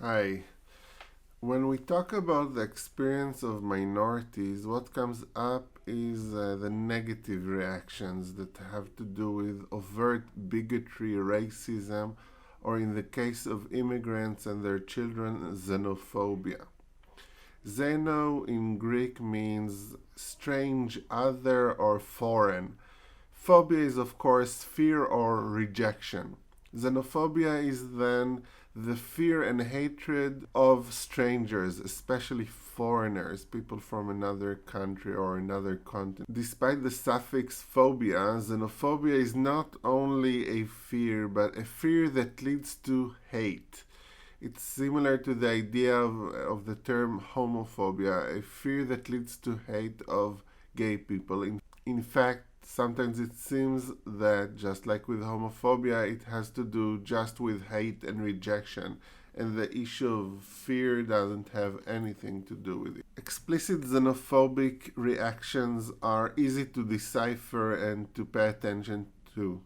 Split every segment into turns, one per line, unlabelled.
Hi. When we talk about the experience of minorities, what comes up is the negative reactions that have to do with overt bigotry, racism, or in the case of immigrants and their children, xenophobia. Xeno in Greek means strange, other, or foreign. Phobia is, of course, fear or rejection. Xenophobia is then the fear and hatred of strangers, especially foreigners, people from another country or another continent. Despite the suffix phobia, xenophobia is not only a fear, but a fear that leads to hate. It's similar to the idea of the term homophobia, a fear that leads to hate of gay people. In fact, sometimes it seems that just like with homophobia, it has to do just with hate and rejection, and the issue of fear doesn't have anything to do with it. Explicit xenophobic reactions are easy to decipher and to pay attention to.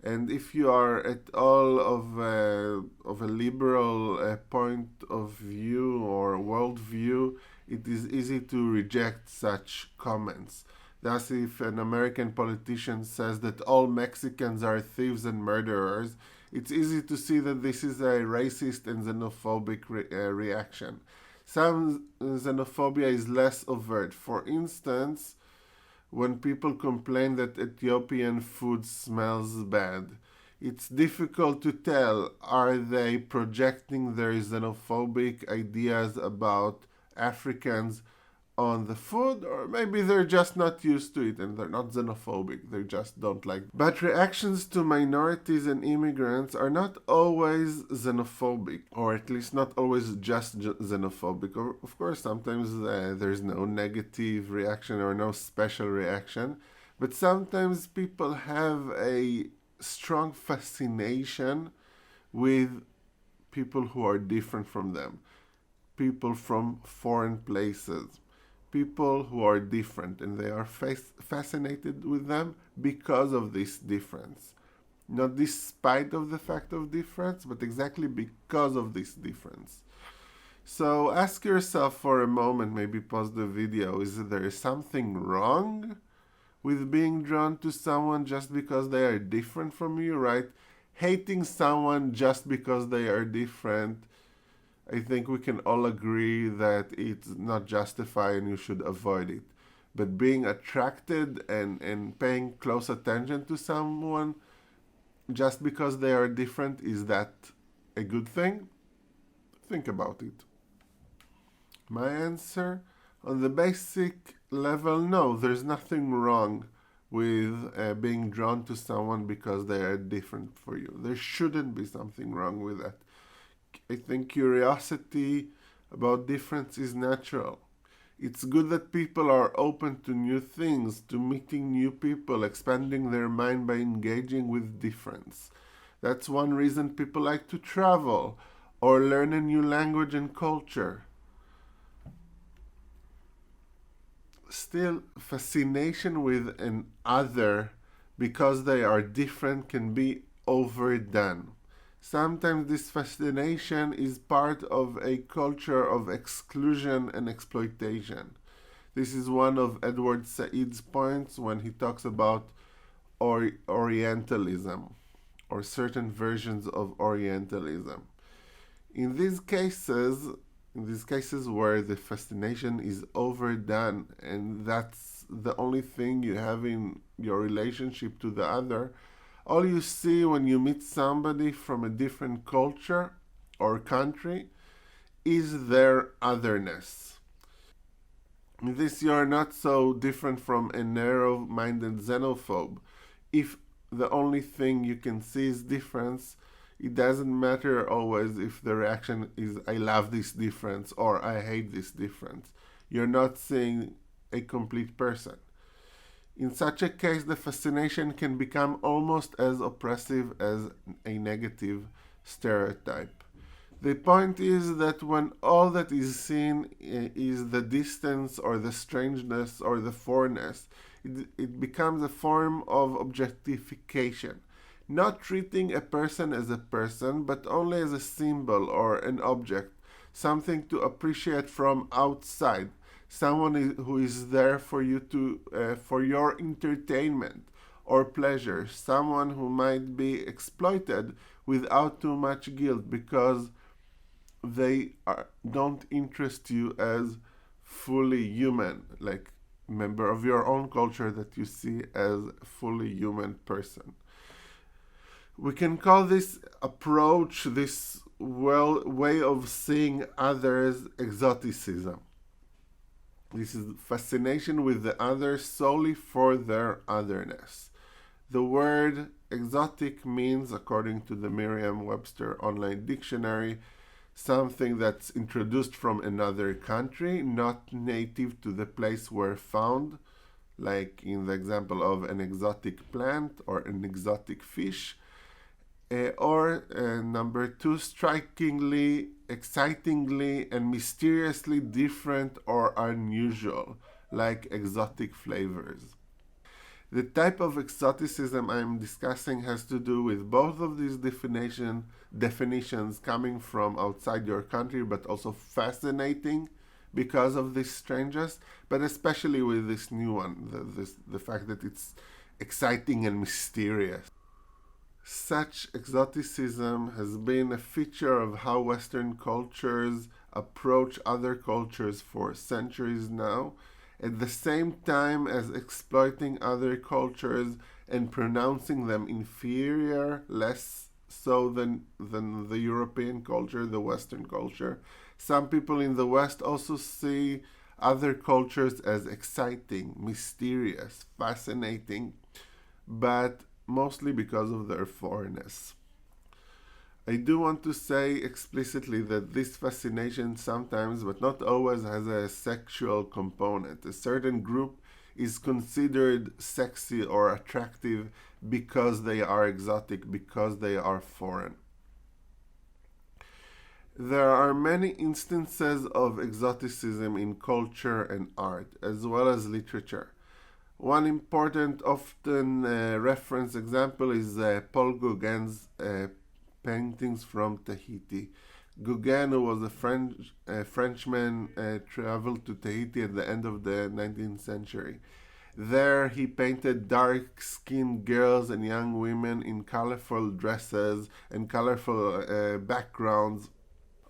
And if you are at all of a liberal point of view or worldview, it is easy to reject such comments. Thus, if an American politician says that all Mexicans are thieves and murderers, it's easy to see that this is a racist and xenophobic reaction. Some xenophobia is less overt. For instance, when people complain that Ethiopian food smells bad, it's difficult to tell, are they projecting their xenophobic ideas about Africans on the food, or maybe they're just not used to it and they're not xenophobic, they just don't like it. But reactions to minorities and immigrants are not always xenophobic, or at least not always just xenophobic. Of course, sometimes there's no negative reaction or no special reaction, but sometimes people have a strong fascination with people who are different from them, people from foreign places, people who are different, and they are fascinated with them because of this difference. Not despite of the fact of difference, but exactly because of this difference. So ask yourself for a moment, maybe pause the video, is there something wrong with being drawn to someone just because they are different from you, right? Hating someone just because they are different, I think we can all agree that it's not justified and you should avoid it. But being attracted and paying close attention to someone just because they are different, is that a good thing? Think about it. My answer, on the basic level, no, there's nothing wrong with being drawn to someone because they are different for you. There shouldn't be something wrong with that. I think curiosity about difference is natural. It's good that people are open to new things, to meeting new people, expanding their mind by engaging with difference. That's one reason people like to travel or learn a new language and culture. Still, fascination with an other because they are different can be overdone. Sometimes this fascination is part of a culture of exclusion and exploitation. This is one of Edward Said's points when he talks about Orientalism, or certain versions of Orientalism. In these cases, where the fascination is overdone and that's the only thing you have in your relationship to the other, all you see when you meet somebody from a different culture or country is their otherness. In this, you are not so different from a narrow-minded xenophobe. If the only thing you can see is difference, it doesn't matter always if the reaction is I love this difference or I hate this difference. You're not seeing a complete person. In such a case, the fascination can become almost as oppressive as a negative stereotype. The point is that when all that is seen is the distance or the strangeness or the foreignness, it becomes a form of objectification. not treating a person as a person, but only as a symbol or an object, something to appreciate from outside, someone who is there for you for your entertainment or pleasure, someone who might be exploited without too much guilt because don't interest you as fully human, like member of your own culture that you see as a fully human person. We can call this approach, this way of seeing others, exoticism. This is fascination with the other solely for their otherness. The word exotic means, according to the Merriam-Webster Online Dictionary, something that's introduced from another country, not native to the place where found, like in the example of an exotic plant or an exotic fish. Or number two, strikingly, excitingly, and mysteriously different or unusual, like exotic flavors. The type of exoticism I'm discussing has to do with both of these definitions coming from outside your country, but also fascinating because of this strangeness, but especially with this new one, the fact that it's exciting and mysterious. Such exoticism has been a feature of how Western cultures approach other cultures for centuries now, at the same time as exploiting other cultures and pronouncing them inferior, less so than the European culture, the Western culture. Some people in the West also see other cultures as exciting, mysterious, fascinating, but mostly because of their foreignness. I do want to say explicitly that this fascination sometimes, but not always, has a sexual component. A certain group is considered sexy or attractive because they are exotic, because they are foreign. There are many instances of exoticism in culture and art, as well as literature. One important, often referenced example is Paul Gauguin's paintings from Tahiti. Gauguin, who was a Frenchman, traveled to Tahiti at the end of the 19th century. There he painted dark-skinned girls and young women in colorful dresses and colorful backgrounds.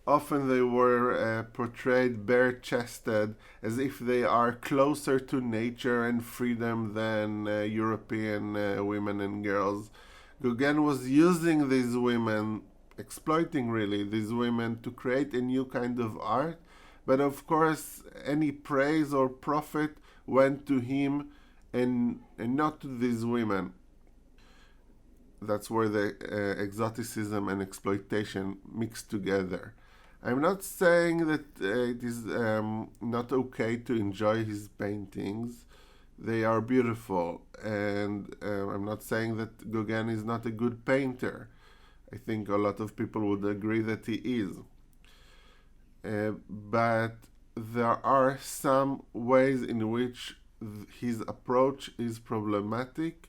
Often they were portrayed bare-chested, as if they are closer to nature and freedom than European women and girls. Gauguin was using these women, exploiting really these women, to create a new kind of art. But of course, any praise or profit went to him and not to these women. That's where the exoticism and exploitation mix together. I'm not saying that it is not okay to enjoy his paintings. They are beautiful, and I'm not saying that Gauguin is not a good painter. I think a lot of people would agree that he is. But there are some ways in which his approach is problematic,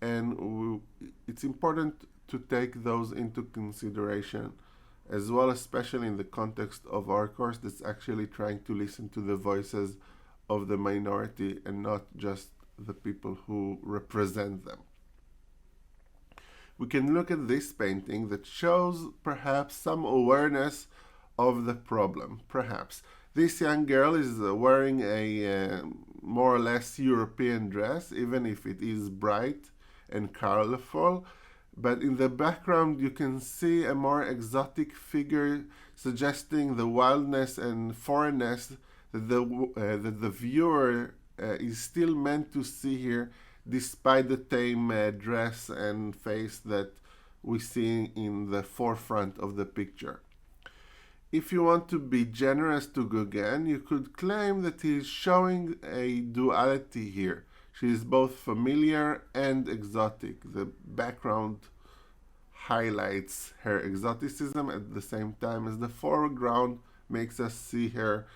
and it's important to take those into consideration as well, especially in the context of our course that's actually trying to listen to the voices of the minority and not just the people who represent them. We can look at this painting that shows perhaps some awareness of the problem. Perhaps this young girl is wearing a more or less European dress, even if it is bright and colorful. But in the background, you can see a more exotic figure, suggesting the wildness and foreignness that the viewer is still meant to see here, despite the tame dress and face that we see in the forefront of the picture. If you want to be generous to Gauguin, you could claim that he is showing a duality here. She is both familiar and exotic. The background highlights her exoticism at the same time as the foreground makes us see her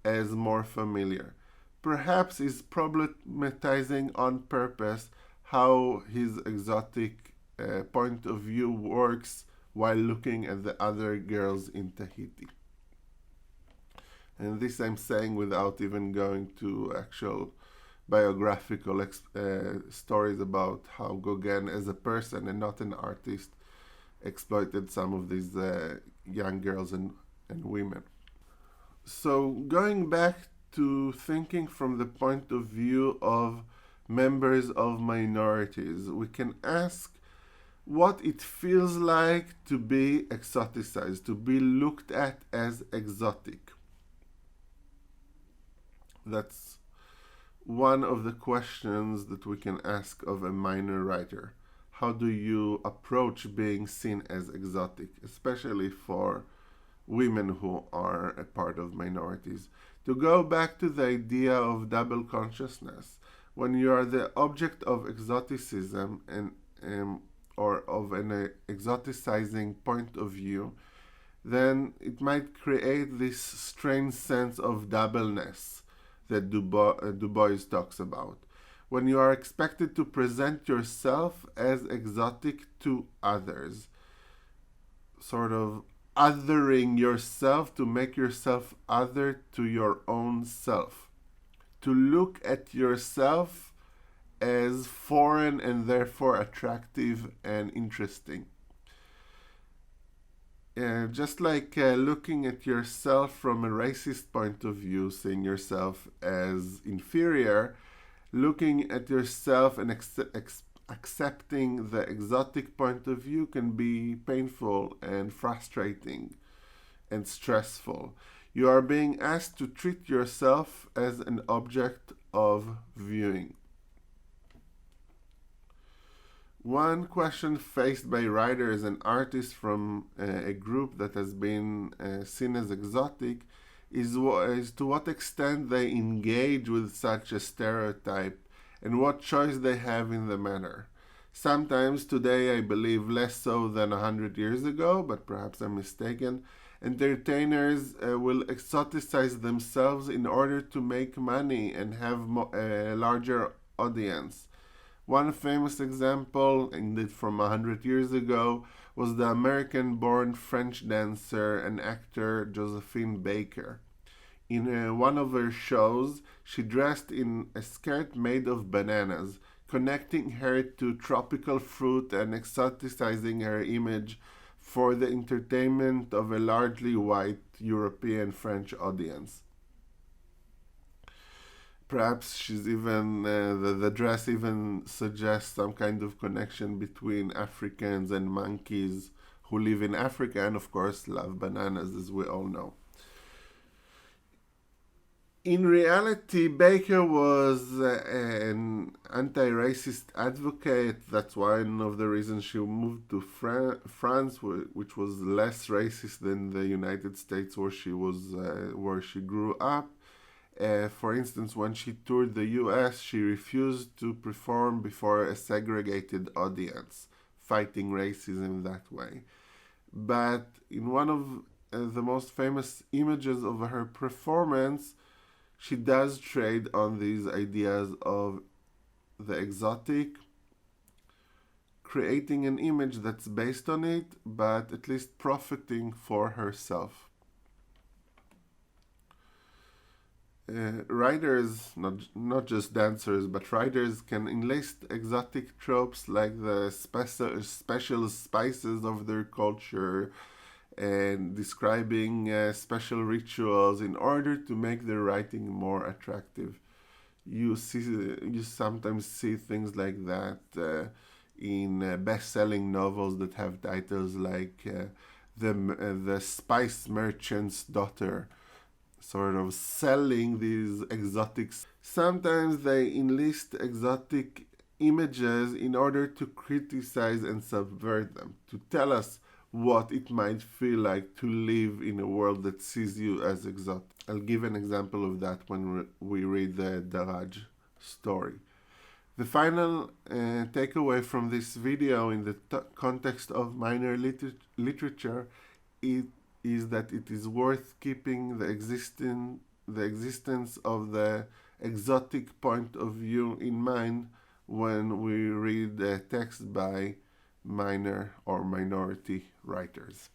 as more familiar. Perhaps he's problematizing on purpose how his exotic point of view works while looking at the other girls in Tahiti. And this I'm saying without even going to actual biographical stories about how Gauguin, as a person and not an artist, exploited some of these young girls and women. So going back to thinking from the point of view of members of minorities, we can ask what it feels like to be exoticized, to be looked at as exotic. That's one of the questions that we can ask of a minor writer. How do you approach being seen as exotic, especially for women who are a part of minorities? To go back to the idea of double consciousness, when you are the object of exoticism or of an exoticizing point of view, then it might create this strange sense of doubleness that Du Bois talks about. When you are expected to present yourself as exotic to others, sort of othering yourself to make yourself other to your own self, to look at yourself as foreign and therefore attractive and interesting. Just like looking at yourself from a racist point of view, seeing yourself as inferior, looking at yourself and accepting the exotic point of view can be painful and frustrating and stressful. You are being asked to treat yourself as an object of viewing. One question faced by writers and artists from a group that has been seen as exotic is to what extent they engage with such a stereotype and what choice they have in the matter. Sometimes today, I believe less so than 100 years ago, but perhaps I'm mistaken, entertainers will exoticize themselves in order to make money and have a larger audience. One famous example, indeed from 100 years ago, was the American-born French dancer and actor Josephine Baker. In one of her shows, she dressed in a skirt made of bananas, connecting her to tropical fruit and exoticizing her image for the entertainment of a largely white European French audience. Perhaps she's even the dress even suggests some kind of connection between Africans and monkeys who live in Africa and of course love bananas, as we all know. In reality, Baker was an anti-racist advocate. That's one of the reasons she moved to France, which was less racist than the United States, where she grew up. For instance, when she toured the US, she refused to perform before a segregated audience, fighting racism that way. But in one of the most famous images of her performance, she does trade on these ideas of the exotic, creating an image that's based on it, but at least profiting for herself. Writers, not just dancers, but writers can enlist exotic tropes like the special spices of their culture and describing special rituals in order to make their writing more attractive. You sometimes see things like that in best-selling novels that have titles like the Spice Merchant's Daughter, sort of selling these exotics. Sometimes they enlist exotic images in order to criticize and subvert them, to tell us what it might feel like to live in a world that sees you as exotic. I'll give an example of that when we read the Daraj story. The final takeaway from this video in the context of minor literature is that it is worth keeping the existence of the exotic point of view in mind when we read a text by minor or minority writers.